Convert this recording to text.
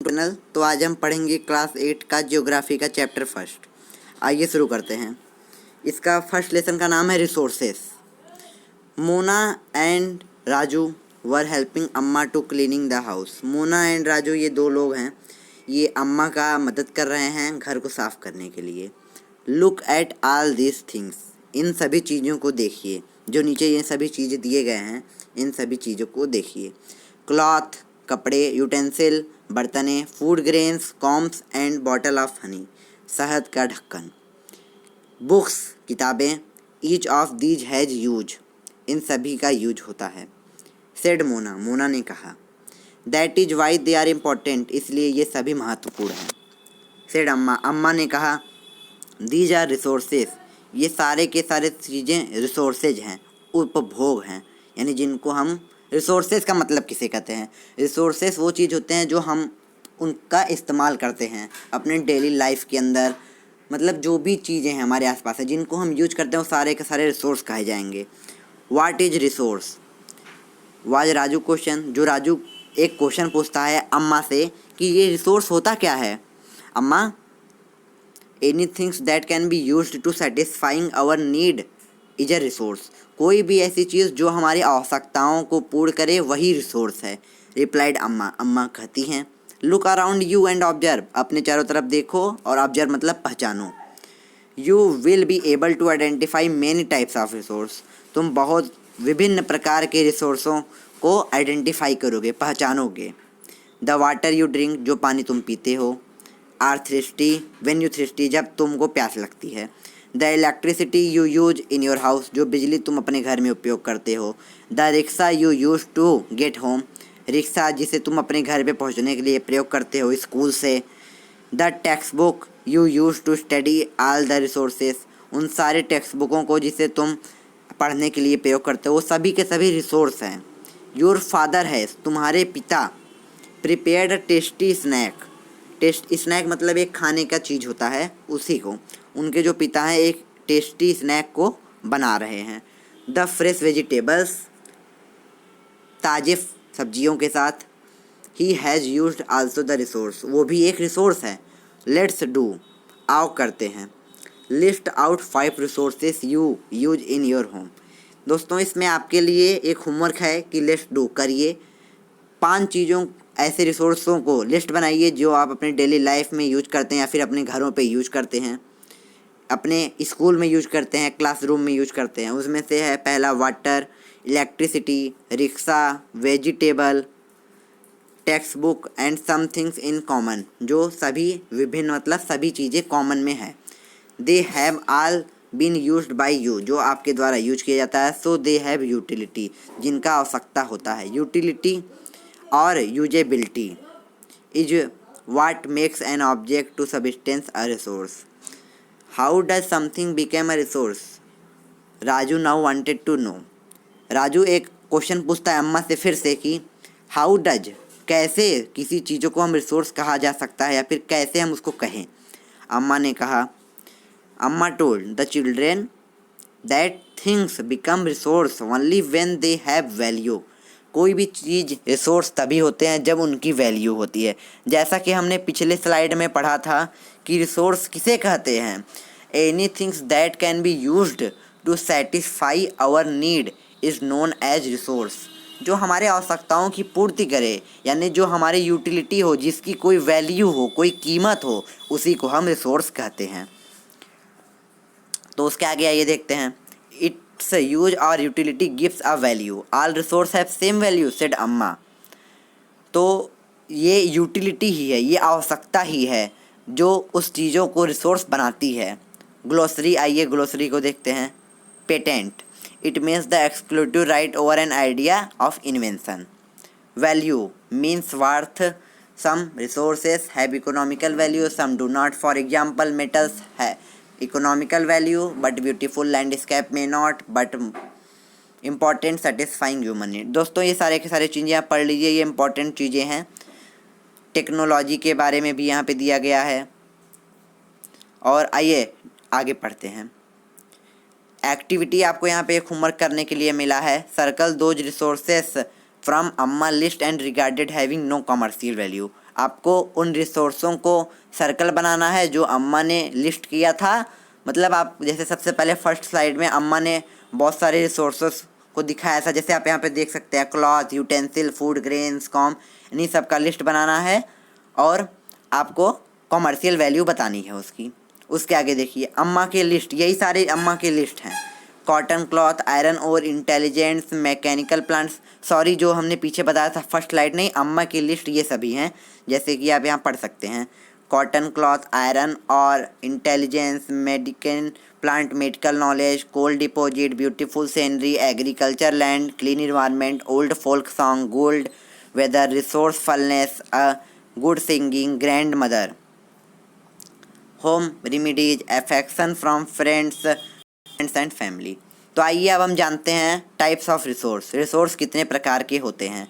Tunnel. तो आज हम पढ़ेंगे क्लास 8 का ज्योग्राफी का चैप्टर फर्स्ट। आइए शुरू करते हैं। इसका फर्स्ट लेसन का नाम है resources. Mona and Raju were helping amma to cleaning the house. Mona and Raju ये दो लोग हैं, ये अम्मा का मदद कर रहे हैं घर को साफ़ करने के लिए। Look at all this things, इन सभी चीज़ों को देखिए। जो नीचे ये सभी चीज़ें दिए गए हैं, इन सभी चीज़ों को देखिए। क्लॉथ कपड़े, यूटेंसिल बर्तनें, food grains, combs and bottle of honey शहद का ढक्कन। बुक्स किताबें, each of these has use, इन सभी का यूज होता है। सेड मोना, मोना ने कहा। That is why they are important, इसलिए ये सभी महत्वपूर्ण हैं। सेड अम्मा, अम्मा ने कहा। दीज आर रिसोर्सेज, ये सारे के सारे चीज़ें रिसोर्सेज हैं, उपभोग हैं, यानी जिनको हम रिसोर्सेज का मतलब किसे कहते हैं। रिसोर्सेज वो चीज़ होते हैं जो हम उनका इस्तेमाल करते हैं अपने डेली लाइफ के अंदर। मतलब जो भी चीज़ें हैं हमारे आसपास है जिनको हम यूज करते हैं वो सारे के सारे रिसोर्स कहे जाएंगे। What is resource was Raju question, जो राजू एक क्वेश्चन पूछता है अम्मा से कि ये रिसोर्स होता क्या है। अम्मा, any things that can be used to satisfying our need is a resource, कोई भी ऐसी चीज़ जो हमारी आवश्यकताओं को पूर्ण करे वही रिसोर्स है। रिप्लाइड अम्मा, अम्मा कहती हैं। Look around you and observe, अपने चारों तरफ देखो और ऑब्जर्व मतलब पहचानो। You will be able to identify many types of resource, तुम बहुत विभिन्न प्रकार के रिसोर्सों को आइडेंटिफाई करोगे, पहचानोगे। द वाटर यू ड्रिंक, जो पानी तुम पीते हो। Are thirsty when you thirsty, जब तुमको प्यास लगती है। The electricity you use in your house, जो बिजली तुम अपने घर में उपयोग करते हो। The rickshaw you use to get home, रिक्शा जिसे तुम अपने घर पे पहुंचने के लिए प्रयोग करते हो स्कूल से। The textbook you use to study all the resources, उन सारे टेक्स्ट बुकों को जिसे तुम पढ़ने के लिए प्रयोग करते हो वो सभी के सभी रिसोर्स हैं। योर फादर है, तुम्हारे पिता। Prepared tasty snack, taste snack मतलब एक खाने का चीज़ होता है, उसी को उनके जो पिता हैं एक टेस्टी स्नैक को बना रहे हैं। द फ्रेश वेजिटेबल्स, ताज़े सब्जियों के साथ। He has used also the resource, वो भी एक रिसोर्स है। लेट्स डू, आओ करते हैं। List out 5 resources you use in your home. दोस्तों इसमें आपके लिए एक होमवर्क है कि लेट्स डू करिए। 5 चीज़ों ऐसे रिसोर्सों को लिस्ट बनाइए जो आप अपने डेली लाइफ में यूज करते हैं या फिर अपने घरों पे यूज करते हैं, अपने स्कूल में यूज करते हैं, क्लासरूम में यूज करते हैं। उसमें से है पहला water, electricity, rickshaw, vegetable, text book and some things in common, जो सभी विभिन्न मतलब सभी चीज़ें कॉमन में है। They have all been used by you, जो आपके द्वारा यूज किया जाता है। सो दे हैव यूटिलिटी, जिनका आवश्यकता होता है। यूटिलिटी और usability is what makes an object to substance a resource. How does something became a resource, Raju now wanted to know. Raju एक क्वेश्चन पूछता है अम्मा से फिर से कि हाउ डज, कैसे किसी चीज़ों को हम रिसोर्स कहा जा सकता है या फिर कैसे हम उसको कहें। अम्मा ने कहा, अम्मा told the children that things become resource only when they have value, कोई भी चीज़ रिसोर्स तभी होते हैं जब उनकी वैल्यू होती है। जैसा कि हमने पिछले स्लाइड में पढ़ा था कि रिसोर्स किसे कहते हैं। Any things that can be used to satisfy our need is known as resource, जो हमारे आवश्यकताओं की पूर्ति करे, यानी जो हमारी यूटिलिटी हो, जिसकी कोई वैल्यू हो, कोई कीमत हो, उसी को हम रिसोर्स कहते हैं। तो उसके आगे आइए देखते हैं। इट्स यूज और utility gives a value, all resource have same value said अम्मा। तो ये यूटिलिटी ही है, ये आवश्यकता ही है जो उस चीज़ों को रिसोर्स बनाती है। ग्लोसरी, आइए ग्लोसरी को देखते हैं। Patent, it means the exclusive right over an idea of invention. Value means worth, some resources have economical value, some do not. For example, metals have economical value but beautiful landscape may not, but important satisfying human need। दोस्तों ये सारे के सारे चीज़ें आप पढ़ लीजिए, ये इंपॉर्टेंट चीज़ें हैं। टेक्नोलॉजी के बारे में भी यहाँ पे दिया गया है। और आइए आगे पढ़ते हैं। एक्टिविटी आपको यहाँ पे एक होमवर्क करने के लिए मिला है। Circle those resources from among list and regarded having no commercial value. आपको उन रिसोर्सों को सर्कल बनाना है जो अम्मा ने लिस्ट किया था। मतलब आप जैसे सबसे पहले फर्स्ट स्लाइड में अम्मा ने बहुत सारे रिसोर्सेस को दिखाया था, जैसे आप यहाँ पे देख सकते हैं cloth, utensil, food grains, com, इन्हीं सब का लिस्ट बनाना है और आपको कॉमर्शियल वैल्यू बतानी है उसकी। उसके आगे देखिए अम्मा के लिस्ट, यही सारे अम्मा के लिस्ट हैं। कॉटन क्लॉथ, आयरन और इंटेलिजेंस, मैकेनिकल प्लांट्स, सॉरी जो हमने पीछे बताया था फर्स्ट स्लाइड नहीं, अम्मा की लिस्ट ये सभी हैं, जैसे कि आप यहाँ पढ़ सकते हैं। कॉटन क्लॉथ, आयरन और intelligence, medical plant, medical knowledge, coal deposit, beautiful scenery, agriculture land, clean environment, old folk song, gold weather, resourcefulness, good singing, grandmother, home remedies, affection from friends and family. तो आइए अब हम जानते हैं types of resource, resource कितने प्रकार के होते हैं।